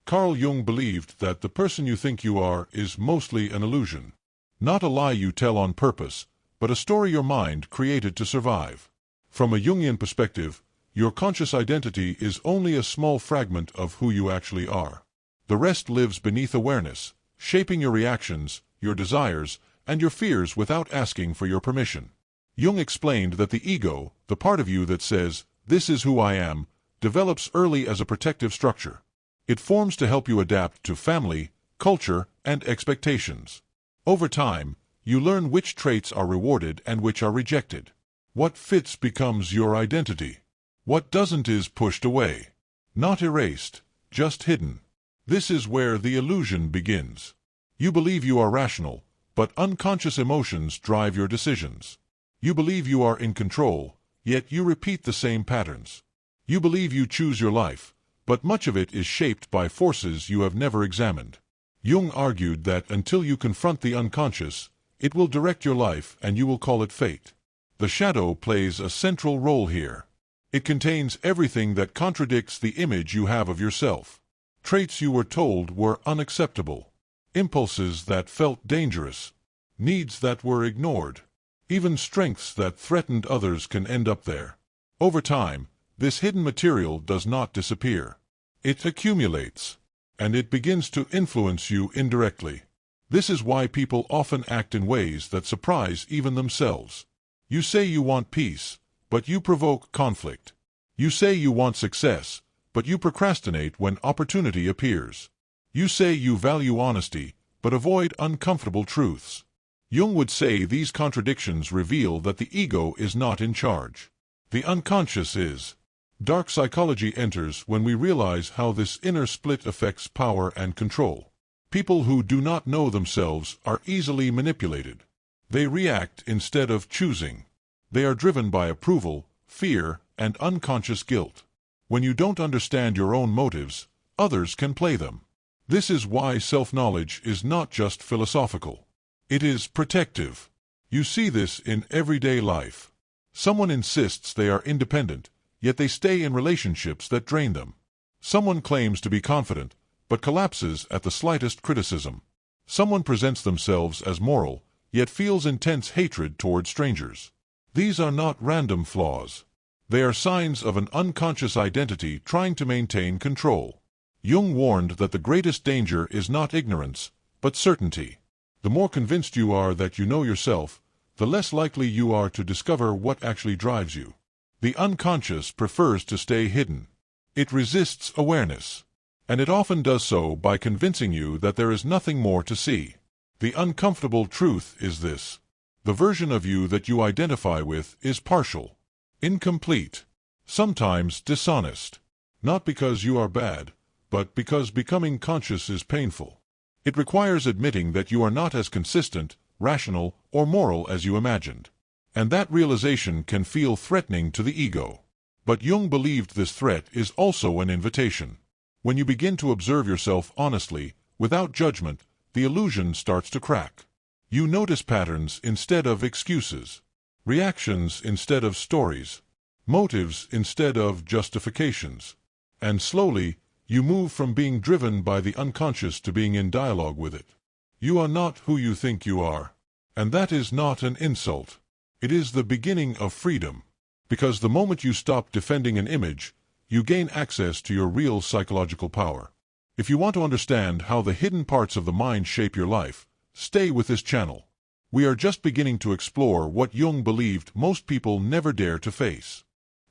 Carl Jung believed that the person you think you are is mostly an illusion. Not a lie you tell on purpose, but a story your mind created to survive. From a Jungian perspective, your conscious identity is only a small fragment of who you actually are. The rest lives beneath awareness, shaping your reactions, your desires, and your fears without asking for your permission. Jung explained that the ego, the part of you that says, "This is who I am," develops early as a protective structure. It forms to help you adapt to family, culture, and expectations. Over time, you learn which traits are rewarded and which are rejected. What fits becomes your identity. What doesn't is pushed away. Not erased, just hidden. This is where the illusion begins. You believe you are rational, but unconscious emotions drive your decisions. You believe you are in control, yet you repeat the same patterns. You believe you choose your life, but much of it is shaped by forces you have never examined. Jung argued that until you confront the unconscious, it will direct your life and you will call it fate. The shadow plays a central role here. It contains everything that contradicts the image you have of yourself. Traits you were told were unacceptable. Impulses that felt dangerous. Needs that were ignored. Even strengths that threatened others can end up there. Over time, this hidden material does not disappear. It accumulates, and it begins to influence you indirectly. This is why people often act in ways that surprise even themselves. You say you want peace, but you provoke conflict. You say you want success, but you procrastinate when opportunity appears. You say you value honesty, but avoid uncomfortable truths. Jung would say these contradictions reveal that the ego is not in charge. The unconscious is. Dark psychology enters when we realize how this inner split affects power and control. People who do not know themselves are easily manipulated. They react instead of choosing. They are driven by approval, fear, and unconscious guilt. When you don't understand your own motives, others can play them. This is why self-knowledge is not just philosophical. It is protective. You see this in everyday life. Someone insists they are independent, yet they stay in relationships that drain them. Someone claims to be confident, but collapses at the slightest criticism. Someone presents themselves as moral, yet feels intense hatred toward strangers. These are not random flaws. They are signs of an unconscious identity trying to maintain control. Jung warned that the greatest danger is not ignorance, but certainty. The more convinced you are that you know yourself, the less likely you are to discover what actually drives you. The unconscious prefers to stay hidden. It resists awareness. And it often does so by convincing you that there is nothing more to see. The uncomfortable truth is this. The version of you that you identify with is partial, incomplete, sometimes dishonest. Not because you are bad, but because becoming conscious is painful. It requires admitting that you are not as consistent, rational, or moral as you imagined. And that realization can feel threatening to the ego. But Jung believed this threat is also an invitation. When you begin to observe yourself honestly, without judgment, the illusion starts to crack. You notice patterns instead of excuses, reactions instead of stories, motives instead of justifications. And slowly, you move from being driven by the unconscious to being in dialogue with it. You are not who you think you are. And that is not an insult. It is the beginning of freedom. Because the moment you stop defending an image, you gain access to your real psychological power. If you want to understand how the hidden parts of the mind shape your life, stay with this channel. We are just beginning to explore what Jung believed most people never dare to face.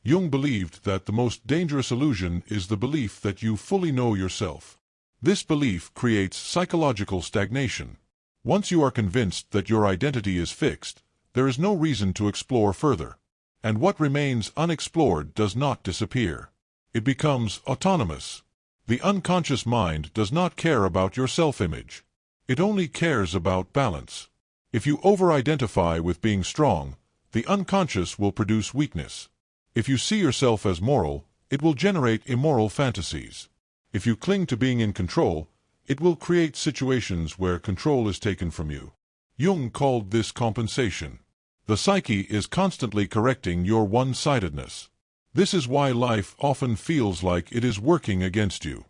Jung believed that the most dangerous illusion is the belief that you fully know yourself. This belief creates psychological stagnation. Once you are convinced that your identity is fixed, there is no reason to explore further. And what remains unexplored does not disappear. It becomes autonomous. The unconscious mind does not care about your self-image. It only cares about balance. If you over-identify with being strong, the unconscious will produce weakness. If you see yourself as moral, it will generate immoral fantasies. If you cling to being in control, it will create situations where control is taken from you. Jung called this compensation. The psyche is constantly correcting your one-sidedness. This is why life often feels like it is working against you.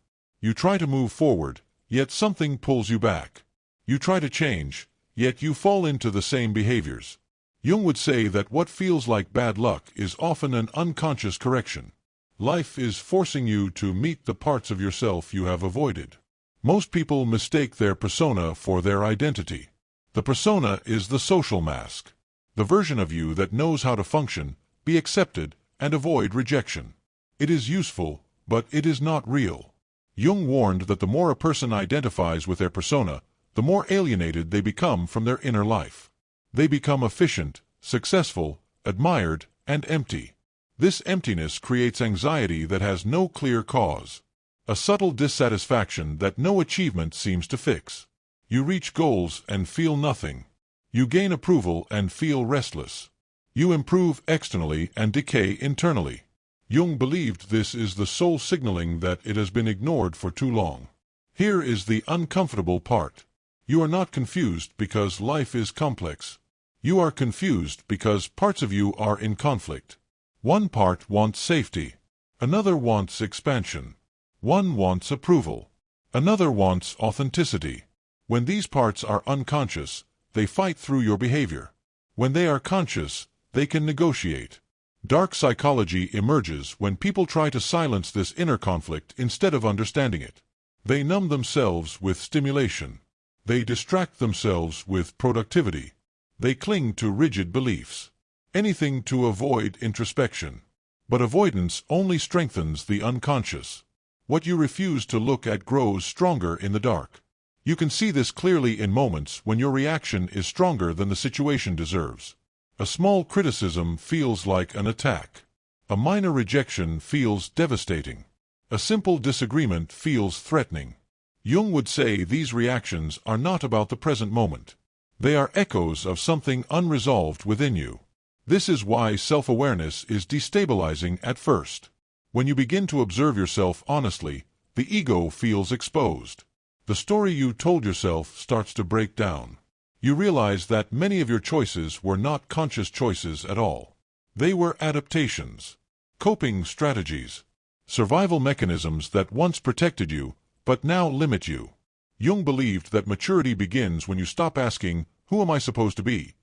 You try to move forward, yet something pulls you back. You try to change, yet you fall into the same behaviors. Jung would say that what feels like bad luck is often an unconscious correction. Life is forcing you to meet the parts of yourself you have avoided. Most people mistake their persona for their identity. The persona is the social mask, the version of you that knows how to function, be accepted, and avoid rejection. It is useful, but it is not real. Jung warned that the more a person identifies with their persona, the more alienated they become from their inner life. They become efficient, successful, admired, and empty. This emptiness creates anxiety that has no clear cause. A subtle dissatisfaction that no achievement seems to fix. You reach goals and feel nothing. You gain approval and feel restless. You improve externally and decay internally. Jung believed this is the soul signaling that it has been ignored for too long. Here is the uncomfortable part. You are not confused because life is complex. You are confused because parts of you are in conflict. One part wants safety. Another wants expansion. One wants approval. Another wants authenticity. When these parts are unconscious, they fight through your behavior. When they are conscious, they can negotiate. Dark psychology emerges when people try to silence this inner conflict instead of understanding it. They numb themselves with stimulation. They distract themselves with productivity. They cling to rigid beliefs. Anything to avoid introspection. But avoidance only strengthens the unconscious. What you refuse to look at grows stronger in the dark. You can see this clearly in moments when your reaction is stronger than the situation deserves. A small criticism feels like an attack. A minor rejection feels devastating. A simple disagreement feels threatening. Jung would say these reactions are not about the present moment. They are echoes of something unresolved within you. This is why self-awareness is destabilizing at first. When you begin to observe yourself honestly, the ego feels exposed. The story you told yourself starts to break down. You realize that many of your choices were not conscious choices at all. They were adaptations, coping strategies, survival mechanisms that once protected you, but now limit you. Jung believed that maturity begins when you stop asking, "Who am I supposed to be?"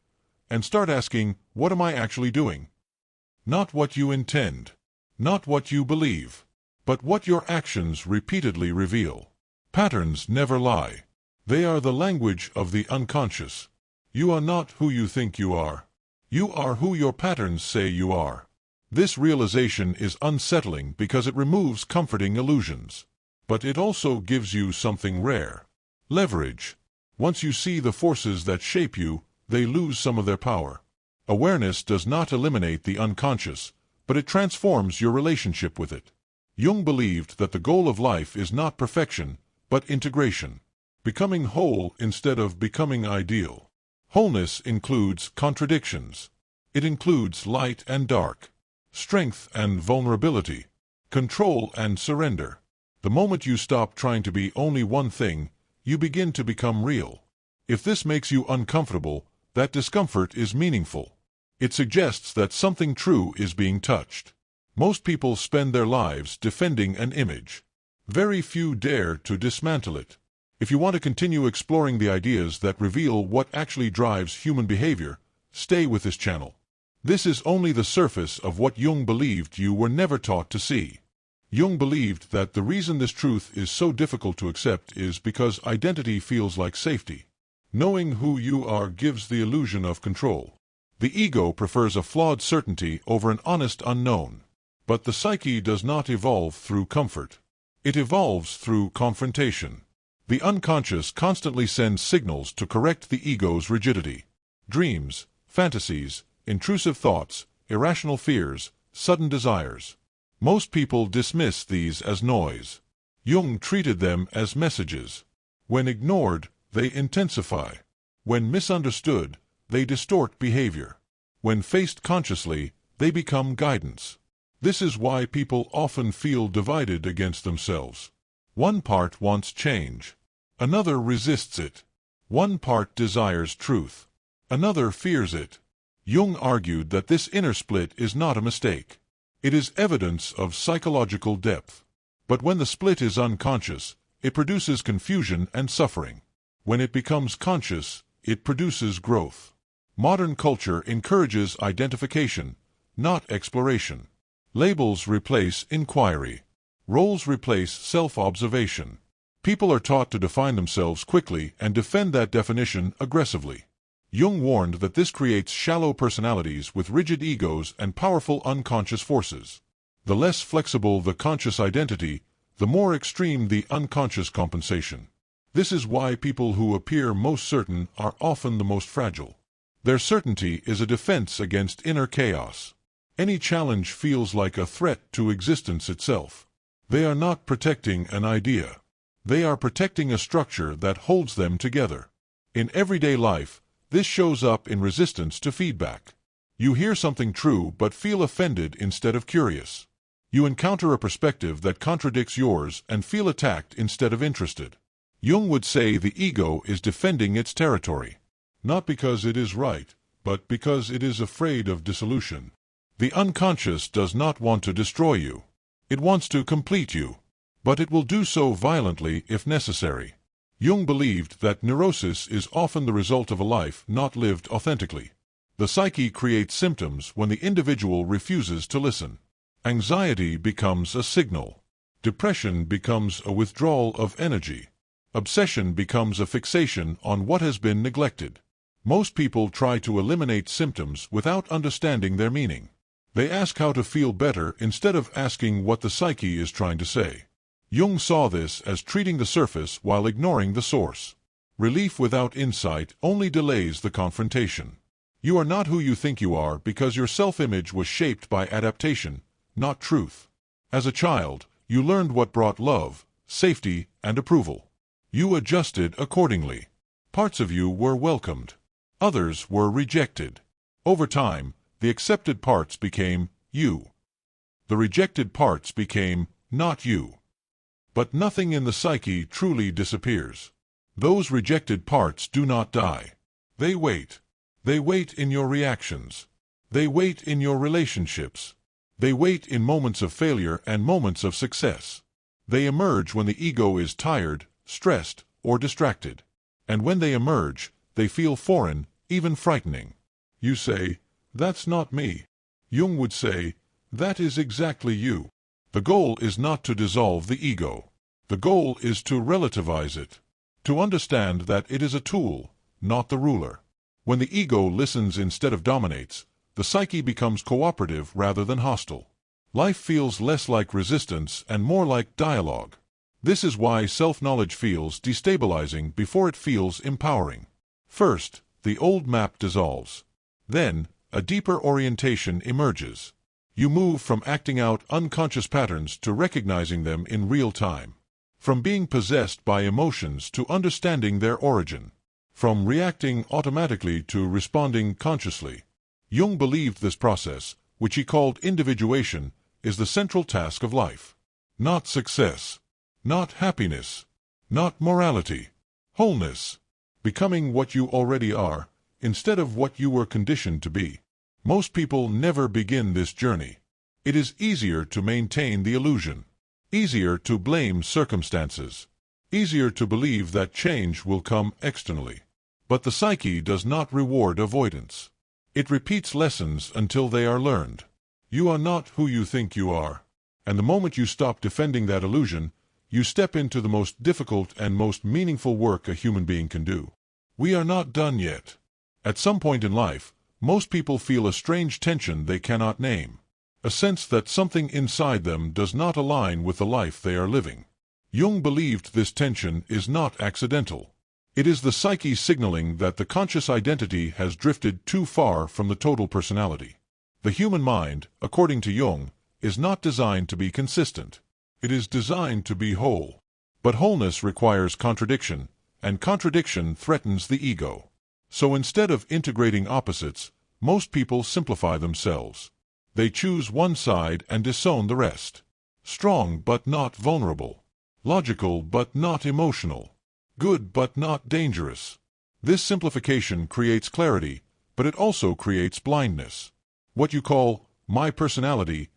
and start asking, "What am I actually doing?" Not what you intend, not what you believe, but what your actions repeatedly reveal. Patterns never lie. They are the language of the unconscious. You are not who you think you are. You are who your patterns say you are. This realization is unsettling because it removes comforting illusions. But it also gives you something rare. Leverage. Once you see the forces that shape you, they lose some of their power. Awareness does not eliminate the unconscious, but it transforms your relationship with it. Jung believed that the goal of life is not perfection, but integration. Becoming whole instead of becoming ideal. Wholeness includes contradictions. It includes light and dark, strength and vulnerability, control and surrender. The moment you stop trying to be only one thing, you begin to become real. If this makes you uncomfortable, that discomfort is meaningful. It suggests that something true is being touched. Most people spend their lives defending an image. Very few dare to dismantle it. If you want to continue exploring the ideas that reveal what actually drives human behavior, stay with this channel. This is only the surface of what Jung believed you were never taught to see. Jung believed that the reason this truth is so difficult to accept is because identity feels like safety. Knowing who you are gives the illusion of control. The ego prefers a flawed certainty over an honest unknown. But the psyche does not evolve through comfort. It evolves through confrontation. The unconscious constantly sends signals to correct the ego's rigidity. Dreams, fantasies, intrusive thoughts, irrational fears, sudden desires. Most people dismiss these as noise. Jung treated them as messages. When ignored, they intensify. When misunderstood, they distort behavior. When faced consciously, they become guidance. This is why people often feel divided against themselves. One part wants change. Another resists it. One part desires truth. Another fears it. Jung argued that this inner split is not a mistake. It is evidence of psychological depth. But when the split is unconscious, it produces confusion and suffering. When it becomes conscious, it produces growth. Modern culture encourages identification, not exploration. Labels replace inquiry. Roles replace self-observation. People are taught to define themselves quickly and defend that definition aggressively. Jung warned that this creates shallow personalities with rigid egos and powerful unconscious forces. The less flexible the conscious identity, the more extreme the unconscious compensation. This is why people who appear most certain are often the most fragile. Their certainty is a defense against inner chaos. Any challenge feels like a threat to existence itself. They are not protecting an idea. They are protecting a structure that holds them together. In everyday life, this shows up in resistance to feedback. You hear something true but feel offended instead of curious. You encounter a perspective that contradicts yours and feel attacked instead of interested. Jung would say the ego is defending its territory. Not because it is right, but because it is afraid of dissolution. The unconscious does not want to destroy you. It wants to complete you. But it will do so violently if necessary. Jung believed that neurosis is often the result of a life not lived authentically. The psyche creates symptoms when the individual refuses to listen. Anxiety becomes a signal. Depression becomes a withdrawal of energy. Obsession becomes a fixation on what has been neglected. Most people try to eliminate symptoms without understanding their meaning. They ask how to feel better instead of asking what the psyche is trying to say. Jung saw this as treating the surface while ignoring the source. Relief without insight only delays the confrontation. You are not who you think you are because your self-image was shaped by adaptation, not truth. As a child, you learned what brought love, safety, and approval. You adjusted accordingly. Parts of you were welcomed. Others were rejected. Over time, the accepted parts became you. The rejected parts became not you. But nothing in the psyche truly disappears. Those rejected parts do not die. They wait. They wait in your reactions. They wait in your relationships. They wait in moments of failure and moments of success. They emerge when the ego is tired, stressed, or distracted. And when they emerge, they feel foreign, even frightening. You say, "That's not me." Jung would say, "That is exactly you." The goal is not to dissolve the ego. The goal is to relativize it. To understand that it is a tool, not the ruler. When the ego listens instead of dominates, the psyche becomes cooperative rather than hostile. Life feels less like resistance and more like dialogue. This is why self-knowledge feels destabilizing before it feels empowering. First, the old map dissolves. Then, a deeper orientation emerges. You move from acting out unconscious patterns to recognizing them in real time. From being possessed by emotions to understanding their origin. From reacting automatically to responding consciously. Jung believed this process, which he called individuation, is the central task of life. Not success. Not happiness. Not morality. Wholeness. Becoming what you already are, instead of what you were conditioned to be. Most people never begin this journey. It is easier to maintain the illusion. Easier to blame circumstances. Easier to believe that change will come externally. But the psyche does not reward avoidance. It repeats lessons until they are learned. You are not who you think you are. And the moment you stop defending that illusion, you step into the most difficult and most meaningful work a human being can do. We are not done yet. At some point in life, most people feel a strange tension they cannot name. A sense that something inside them does not align with the life they are living. Jung believed this tension is not accidental. It is the psyche signaling that the conscious identity has drifted too far from the total personality. The human mind, according to Jung, is not designed to be consistent. It is designed to be whole. But wholeness requires contradiction, and contradiction threatens the ego. So instead of integrating opposites, most people simplify themselves. They choose one side and disown the rest. Strong but not vulnerable. Logical but not emotional. Good but not dangerous. This simplification creates clarity, but it also creates blindness. What you call my personality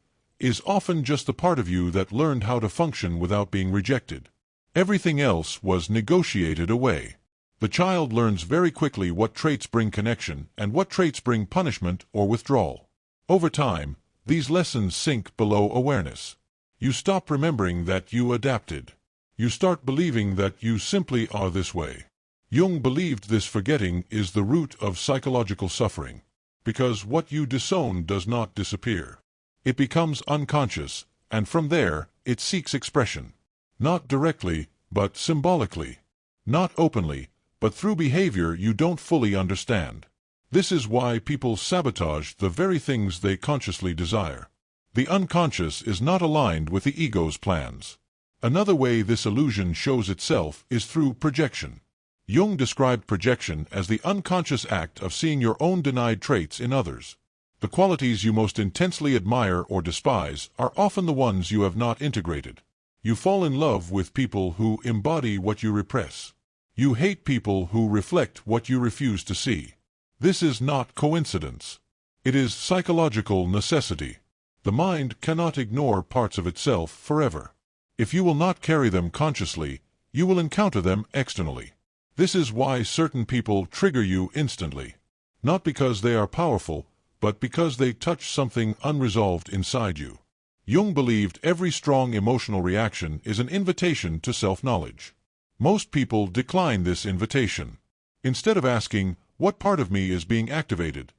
is often just the part of you that learned how to function without being rejected. Everything else was negotiated away. The child learns very quickly what traits bring connection and what traits bring punishment or withdrawal. Over time, these lessons sink below awareness. You stop remembering that you adapted. You start believing that you simply are this way. Jung believed this forgetting is the root of psychological suffering, because what you disown does not disappear. It becomes unconscious, and from there, it seeks expression. Not directly, but symbolically. Not openly, but through behavior you don't fully understand. This is why people sabotage the very things they consciously desire. The unconscious is not aligned with the ego's plans. Another way this illusion shows itself is through projection. Jung described projection as the unconscious act of seeing your own denied traits in others. The qualities you most intensely admire or despise are often the ones you have not integrated. You fall in love with people who embody what you repress. You hate people who reflect what you refuse to see. This is not coincidence. It is psychological necessity. The mind cannot ignore parts of itself forever. If you will not carry them consciously, you will encounter them externally. This is why certain people trigger you instantly. Not because they are powerful, but because they touch something unresolved inside you. Jung believed every strong emotional reaction is an invitation to self-knowledge. Most people decline this invitation. Instead of asking, "What part of me is being activated?"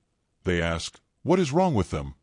they ask, "What is wrong with them?"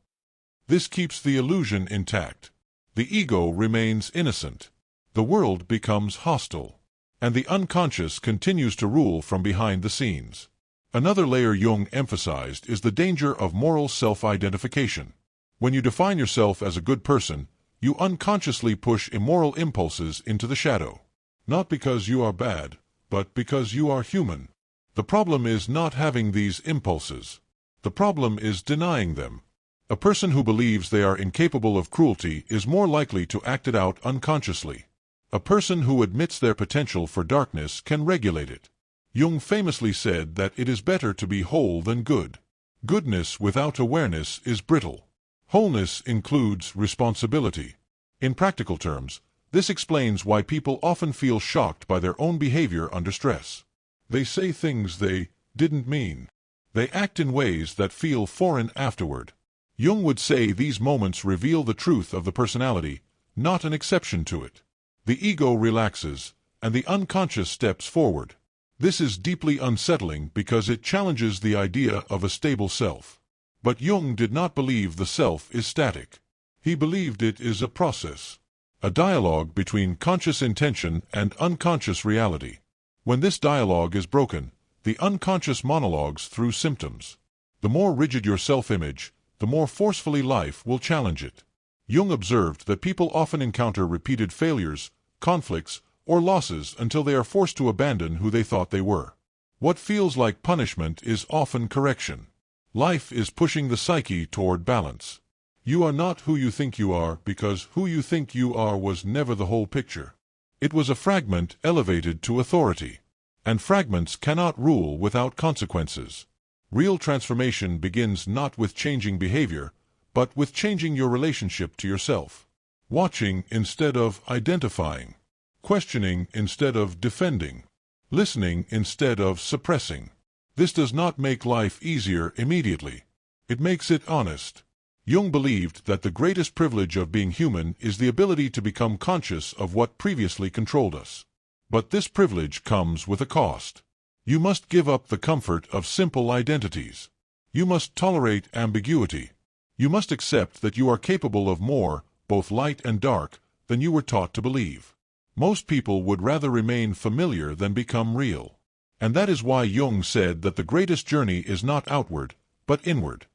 This keeps the illusion intact. The ego remains innocent. The world becomes hostile. And the unconscious continues to rule from behind the scenes. Another layer Jung emphasized is the danger of moral self-identification. When you define yourself as a good person, you unconsciously push immoral impulses into the shadow. Not because you are bad, but because you are human. The problem is not having these impulses. The problem is denying them. A person who believes they are incapable of cruelty is more likely to act it out unconsciously. A person who admits their potential for darkness can regulate it. Jung famously said that it is better to be whole than good. Goodness without awareness is brittle. Wholeness includes responsibility. In practical terms, this explains why people often feel shocked by their own behavior under stress. They say things they didn't mean. They act in ways that feel foreign afterward. Jung would say these moments reveal the truth of the personality, not an exception to it. The ego relaxes, and the unconscious steps forward. This is deeply unsettling because it challenges the idea of a stable self. But Jung did not believe the self is static. He believed it is a process, a dialogue between conscious intention and unconscious reality. When this dialogue is broken, the unconscious monologues through symptoms. The more rigid your self-image, the more forcefully life will challenge it. Jung observed that people often encounter repeated failures, conflicts, or losses until they are forced to abandon who they thought they were. What feels like punishment is often correction. Life is pushing the psyche toward balance. You are not who you think you are because who you think you are was never the whole picture. It was a fragment elevated to authority. And fragments cannot rule without consequences. Real transformation begins not with changing behavior, but with changing your relationship to yourself. Watching instead of identifying. Questioning instead of defending. Listening instead of suppressing. This does not make life easier immediately. It makes it honest. Jung believed that the greatest privilege of being human is the ability to become conscious of what previously controlled us. But this privilege comes with a cost. You must give up the comfort of simple identities. You must tolerate ambiguity. You must accept that you are capable of more, both light and dark, than you were taught to believe. Most people would rather remain familiar than become real. And that is why Jung said that the greatest journey is not outward, but inward.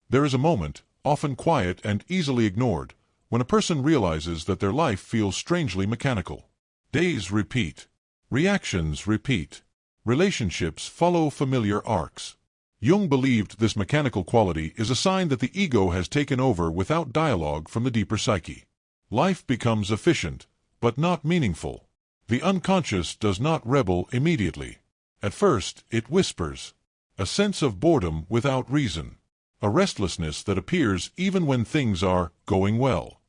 There is a moment, often quiet and easily ignored, when a person realizes that their life feels strangely mechanical. Days repeat. Reactions repeat. Relationships follow familiar arcs. Jung believed this mechanical quality is a sign that the ego has taken over without dialogue from the deeper psyche. Life becomes efficient, but not meaningful. The unconscious does not rebel immediately. At first, it whispers. A sense of boredom without reason. A restlessness that appears even when things are going well.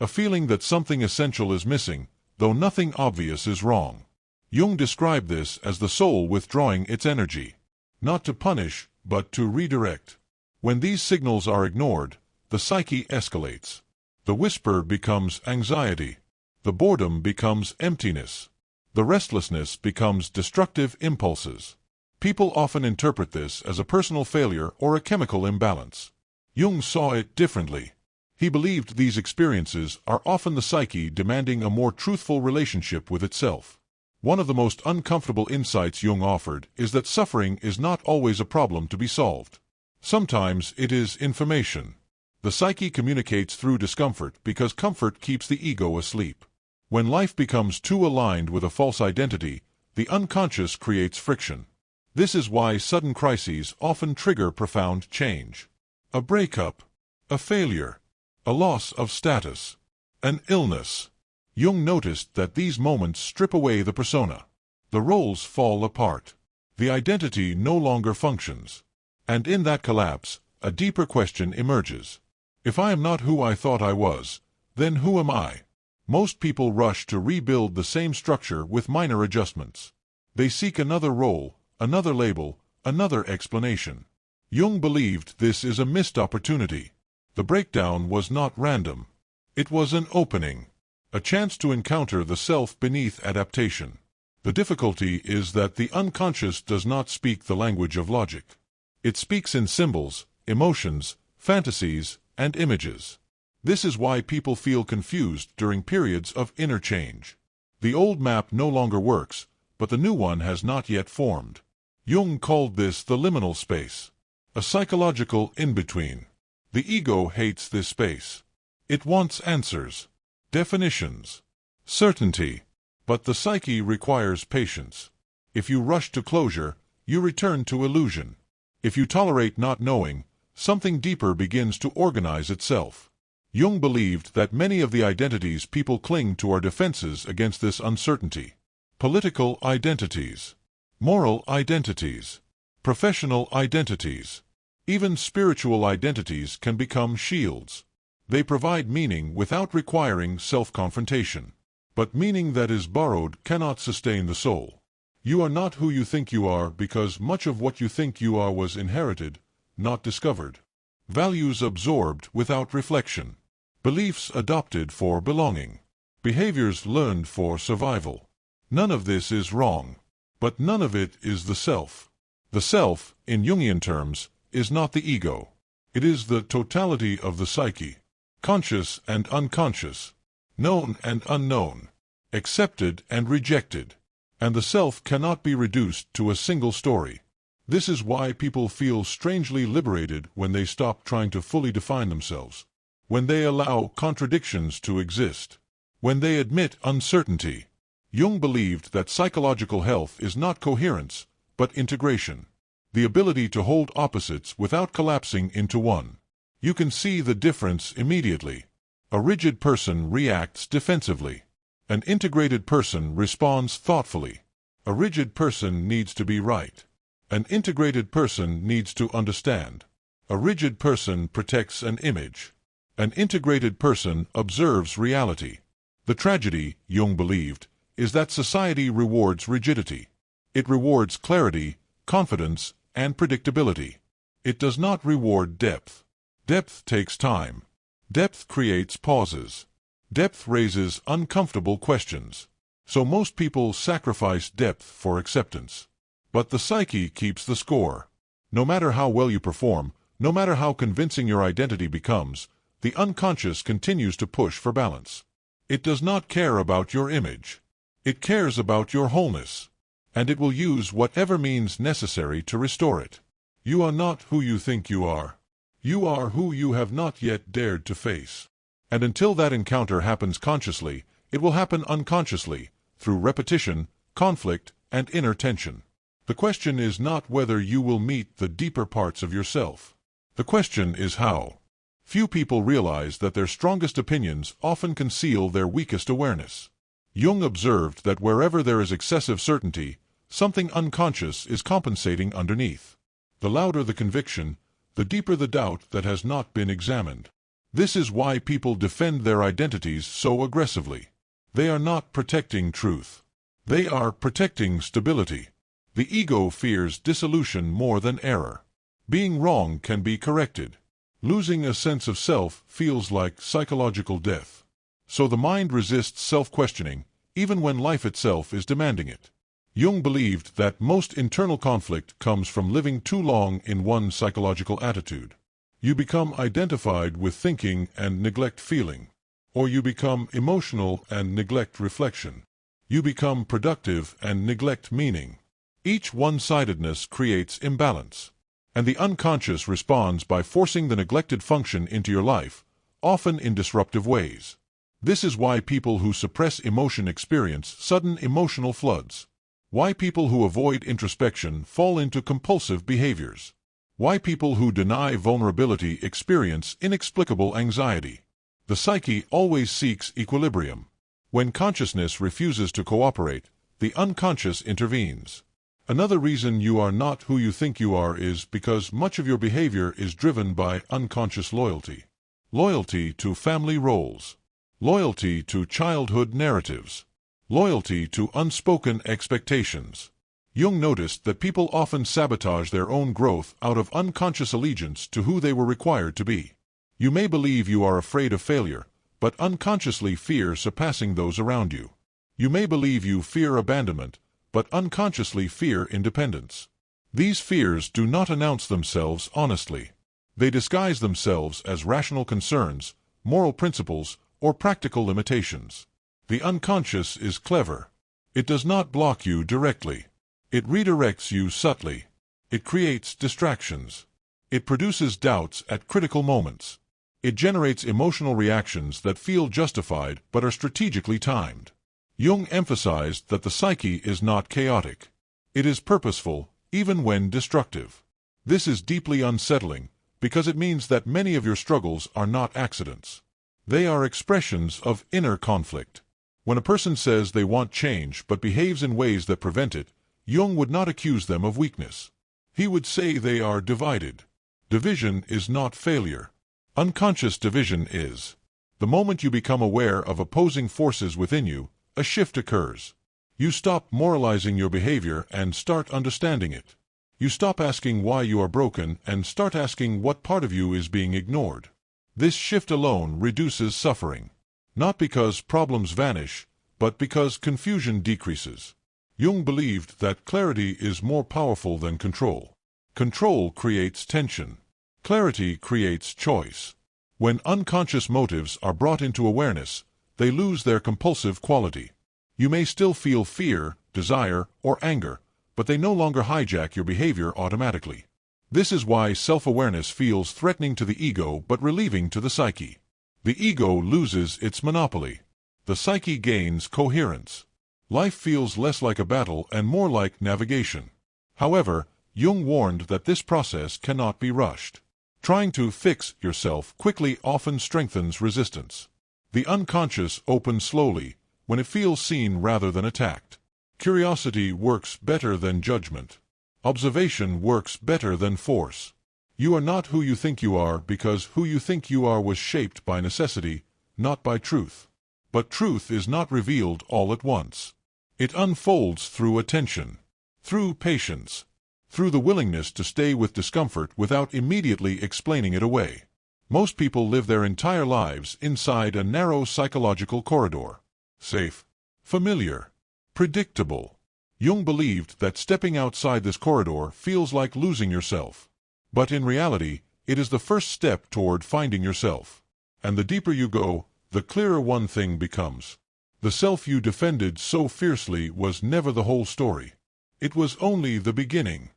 a feeling that something essential is missing, though nothing obvious is wrong. Jung described this as the soul withdrawing its energy, not to punish, but to redirect. When these signals are ignored, the psyche escalates. The whisper becomes anxiety. The boredom becomes emptiness. The restlessness becomes destructive impulses. People often interpret this as a personal failure or a chemical imbalance. Jung saw it differently. He believed these experiences are often the psyche demanding a more truthful relationship with itself. One of the most uncomfortable insights Jung offered is that suffering is not always a problem to be solved. Sometimes it is information. The psyche communicates through discomfort because comfort keeps the ego asleep. When life becomes too aligned with a false identity, the unconscious creates friction. This is why sudden crises often trigger profound change. A breakup, a failure, a loss of status, an illness. Jung noticed that these moments strip away the persona. The roles fall apart. The identity no longer functions. And in that collapse, a deeper question emerges. If I am not who I thought I was, then who am I? Most people rush to rebuild the same structure with minor adjustments. They seek another role, another label, another explanation. Jung believed this is a missed opportunity. The breakdown was not random. It was an opening, a chance to encounter the self beneath adaptation. The difficulty is that the unconscious does not speak the language of logic. It speaks in symbols, emotions, fantasies, and images. This is why people feel confused during periods of inner change. The old map no longer works, but the new one has not yet formed. Jung called this the liminal space, a psychological in-between. The ego hates this space. It wants answers, definitions, certainty. But the psyche requires patience. If you rush to closure, you return to illusion. If you tolerate not knowing, something deeper begins to organize itself. Jung believed that many of the identities people cling to are defenses against this uncertainty. Political identities, moral identities, professional identities, even spiritual identities can become shields. They provide meaning without requiring self-confrontation. But meaning that is borrowed cannot sustain the soul. You are not who you think you are because much of what you think you are was inherited, not discovered. Values absorbed without reflection. Beliefs adopted for belonging. Behaviors learned for survival. None of this is wrong. But none of it is the self. The self, in Jungian terms, is not the ego. It is the totality of the psyche. Conscious and unconscious. Known and unknown. Accepted and rejected. And the self cannot be reduced to a single story. This is why people feel strangely liberated when they stop trying to fully define themselves. When they allow contradictions to exist. When they admit uncertainty. Jung believed that psychological health is not coherence, but integration. The ability to hold opposites without collapsing into one. You can see the difference immediately. A rigid person reacts defensively. An integrated person responds thoughtfully. A rigid person needs to be right. An integrated person needs to understand. A rigid person protects an image. An integrated person observes reality. The tragedy, Jung believed, is that society rewards rigidity. It rewards clarity, confidence, and predictability. It does not reward depth. Depth takes time. Depth creates pauses. Depth raises uncomfortable questions. So most people sacrifice depth for acceptance. But the psyche keeps the score. No matter how well you perform, no matter how convincing your identity becomes, the unconscious continues to push for balance. It does not care about your image. It cares about your wholeness. And it will use whatever means necessary to restore it. You are not who you think you are. You are who you have not yet dared to face. And until that encounter happens consciously, it will happen unconsciously, through repetition, conflict, and inner tension. The question is not whether you will meet the deeper parts of yourself. The question is how. Few people realize that their strongest opinions often conceal their weakest awareness. Jung observed that wherever there is excessive certainty, something unconscious is compensating underneath. The louder the conviction, the deeper the doubt that has not been examined. This is why people defend their identities so aggressively. They are not protecting truth. They are protecting stability. The ego fears dissolution more than error. Being wrong can be corrected. Losing a sense of self feels like psychological death. So the mind resists self-questioning, even when life itself is demanding it. Jung believed that most internal conflict comes from living too long in one psychological attitude. You become identified with thinking and neglect feeling. Or you become emotional and neglect reflection. You become productive and neglect meaning. Each one-sidedness creates imbalance. And the unconscious responds by forcing the neglected function into your life, often in disruptive ways. This is why people who suppress emotion experience sudden emotional floods. Why people who avoid introspection fall into compulsive behaviors. Why people who deny vulnerability experience inexplicable anxiety. The psyche always seeks equilibrium. When consciousness refuses to cooperate, the unconscious intervenes. Another reason you are not who you think you are is because much of your behavior is driven by unconscious loyalty. Loyalty to family roles. Loyalty to childhood narratives. Loyalty to unspoken expectations. Jung noticed that people often sabotage their own growth out of unconscious allegiance to who they were required to be. You may believe you are afraid of failure, but unconsciously fear surpassing those around you. You may believe you fear abandonment, but unconsciously fear independence. These fears do not announce themselves honestly. They disguise themselves as rational concerns, moral principles, or practical limitations. The unconscious is clever. It does not block you directly. It redirects you subtly. It creates distractions. It produces doubts at critical moments. It generates emotional reactions that feel justified but are strategically timed. Jung emphasized that the psyche is not chaotic. It is purposeful, even when destructive. This is deeply unsettling, because it means that many of your struggles are not accidents. They are expressions of inner conflict. When a person says they want change but behaves in ways that prevent it, Jung would not accuse them of weakness. He would say they are divided. Division is not failure. Unconscious division is. The moment you become aware of opposing forces within you, a shift occurs. You stop moralizing your behavior and start understanding it. You stop asking why you are broken and start asking what part of you is being ignored. This shift alone reduces suffering. Not because problems vanish, but because confusion decreases. Jung believed that clarity is more powerful than control. Control creates tension. Clarity creates choice. When unconscious motives are brought into awareness, they lose their compulsive quality. You may still feel fear, desire, or anger, but they no longer hijack your behavior automatically. This is why self-awareness feels threatening to the ego but relieving to the psyche. The ego loses its monopoly. The psyche gains coherence. Life feels less like a battle and more like navigation. However, Jung warned that this process cannot be rushed. Trying to fix yourself quickly often strengthens resistance. The unconscious opens slowly, when it feels seen rather than attacked. Curiosity works better than judgment. Observation works better than force. You are not who you think you are because who you think you are was shaped by necessity, not by truth. But truth is not revealed all at once. It unfolds through attention, through patience, through the willingness to stay with discomfort without immediately explaining it away. Most people live their entire lives inside a narrow psychological corridor. Safe, familiar, predictable. Jung believed that stepping outside this corridor feels like losing yourself. But in reality, it is the first step toward finding yourself. And the deeper you go, the clearer one thing becomes. The self you defended so fiercely was never the whole story. It was only the beginning.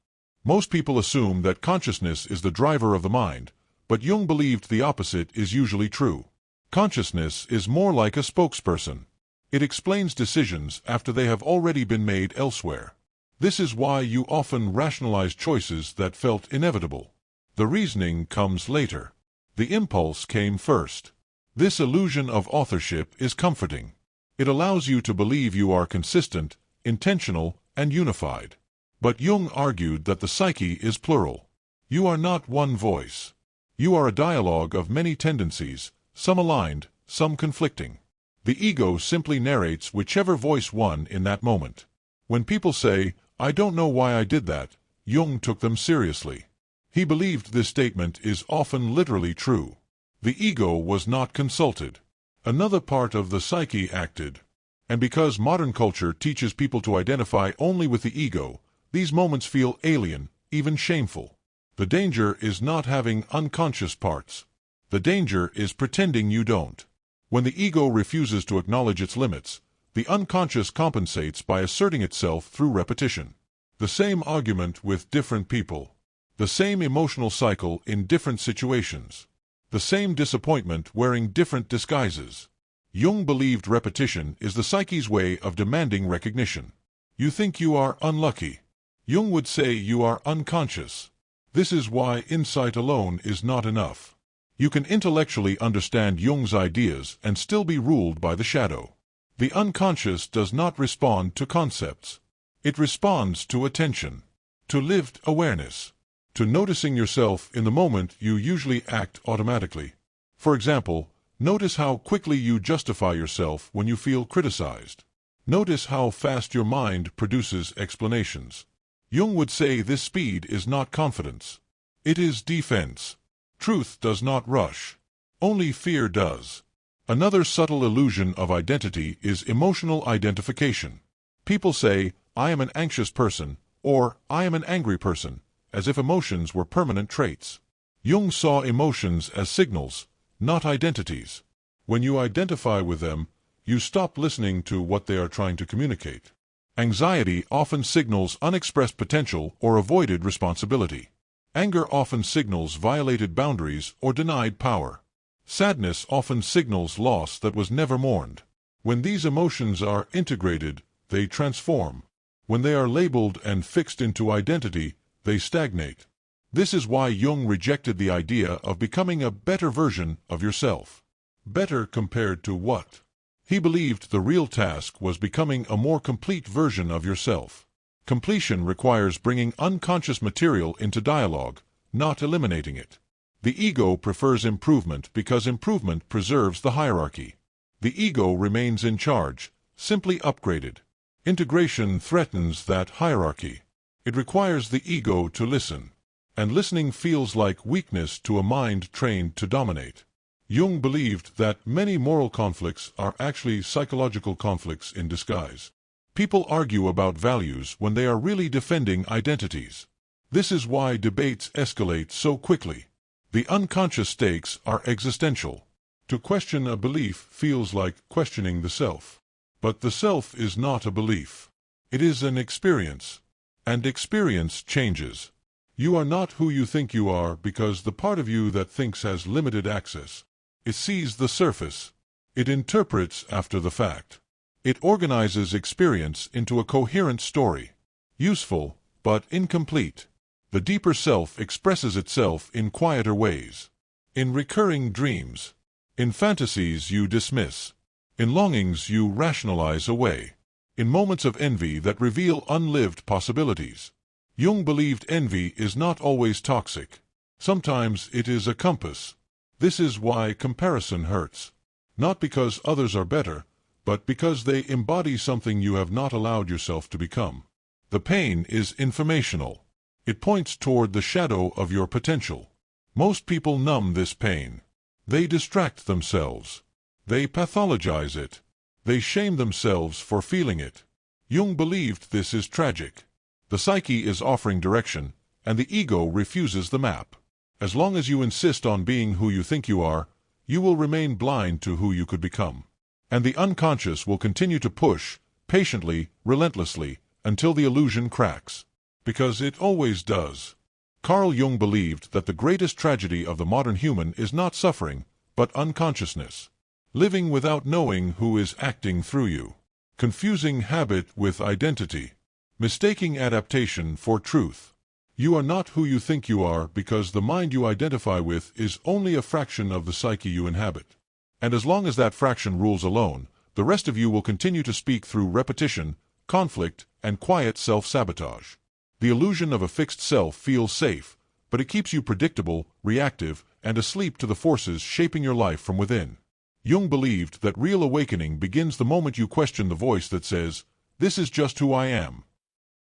Most people assume that consciousness is the driver of the mind, but Jung believed the opposite is usually true. Consciousness is more like a spokesperson. It explains decisions after they have already been made elsewhere. This is why you often rationalize choices that felt inevitable. The reasoning comes later. The impulse came first. This illusion of authorship is comforting. It allows you to believe you are consistent, intentional, and unified. But Jung argued that the psyche is plural. You are not one voice. You are a dialogue of many tendencies, some aligned, some conflicting. The ego simply narrates whichever voice won in that moment. When people say, "I don't know why I did that," Jung took them seriously. He believed this statement is often literally true. The ego was not consulted. Another part of the psyche acted. And because modern culture teaches people to identify only with the ego, these moments feel alien, even shameful. The danger is not having unconscious parts. The danger is pretending you don't. When the ego refuses to acknowledge its limits, the unconscious compensates by asserting itself through repetition. The same argument with different people. The same emotional cycle in different situations. The same disappointment wearing different disguises. Jung believed repetition is the psyche's way of demanding recognition. You think you are unlucky. Jung would say you are unconscious. This is why insight alone is not enough. You can intellectually understand Jung's ideas and still be ruled by the shadow. The unconscious does not respond to concepts. It responds to attention, to lived awareness, to noticing yourself in the moment. You usually act automatically. For example, notice how quickly you justify yourself when you feel criticized. Notice how fast your mind produces explanations. Jung would say this speed is not confidence. It is defense. Truth does not rush. Only fear does. Another subtle illusion of identity is emotional identification. People say, "I am an anxious person," or "I am an angry person," as if emotions were permanent traits. Jung saw emotions as signals, not identities. When you identify with them, you stop listening to what they are trying to communicate. Anxiety often signals unexpressed potential or avoided responsibility. Anger often signals violated boundaries or denied power. Sadness often signals loss that was never mourned. When these emotions are integrated, they transform. When they are labeled and fixed into identity, they stagnate. This is why Jung rejected the idea of becoming a better version of yourself. Better compared to what? He believed the real task was becoming a more complete version of yourself. Completion requires bringing unconscious material into dialogue, not eliminating it. The ego prefers improvement because improvement preserves the hierarchy. The ego remains in charge, simply upgraded. Integration threatens that hierarchy. It requires the ego to listen. And listening feels like weakness to a mind trained to dominate. Jung believed that many moral conflicts are actually psychological conflicts in disguise. People argue about values when they are really defending identities. This is why debates escalate so quickly. The unconscious stakes are existential. To question a belief feels like questioning the self. But the self is not a belief. It is an experience. And experience changes. You are not who you think you are because the part of you that thinks has limited access. It sees the surface. It interprets after the fact. It organizes experience into a coherent story. Useful, but incomplete. The deeper self expresses itself in quieter ways. In recurring dreams. In fantasies you dismiss. In longings you rationalize away. In moments of envy that reveal unlived possibilities. Jung believed envy is not always toxic. Sometimes it is a compass. This is why comparison hurts. Not because others are better, but because they embody something you have not allowed yourself to become. The pain is informational. It points toward the shadow of your potential. Most people numb this pain. They distract themselves. They pathologize it. They shame themselves for feeling it. Jung believed this is tragic. The psyche is offering direction, and the ego refuses the map. As long as you insist on being who you think you are, you will remain blind to who you could become. And the unconscious will continue to push, patiently, relentlessly, until the illusion cracks. Because it always does. Carl Jung believed that the greatest tragedy of the modern human is not suffering, but unconsciousness. Living without knowing who is acting through you. Confusing habit with identity. Mistaking adaptation for truth. You are not who you think you are because the mind you identify with is only a fraction of the psyche you inhabit. And as long as that fraction rules alone, the rest of you will continue to speak through repetition, conflict, and quiet self-sabotage. The illusion of a fixed self feels safe, but it keeps you predictable, reactive, and asleep to the forces shaping your life from within. Jung believed that real awakening begins the moment you question the voice that says, "This is just who I am."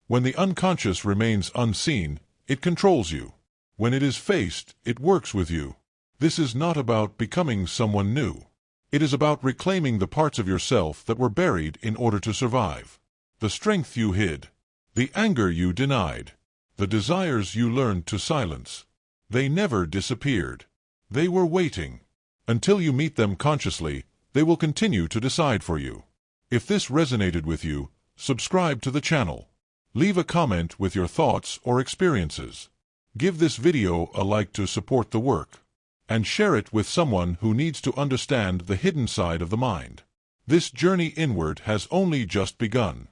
When the unconscious remains unseen, it controls you. When it is faced, it works with you. This is not about becoming someone new. It is about reclaiming the parts of yourself that were buried in order to survive. The strength you hid, the anger you denied, the desires you learned to silence. They never disappeared. They were waiting. Until you meet them consciously, they will continue to decide for you. If this resonated with you, subscribe to the channel. Leave a comment with your thoughts or experiences. Give this video a like to support the work. And share it with someone who needs to understand the hidden side of the mind. This journey inward has only just begun.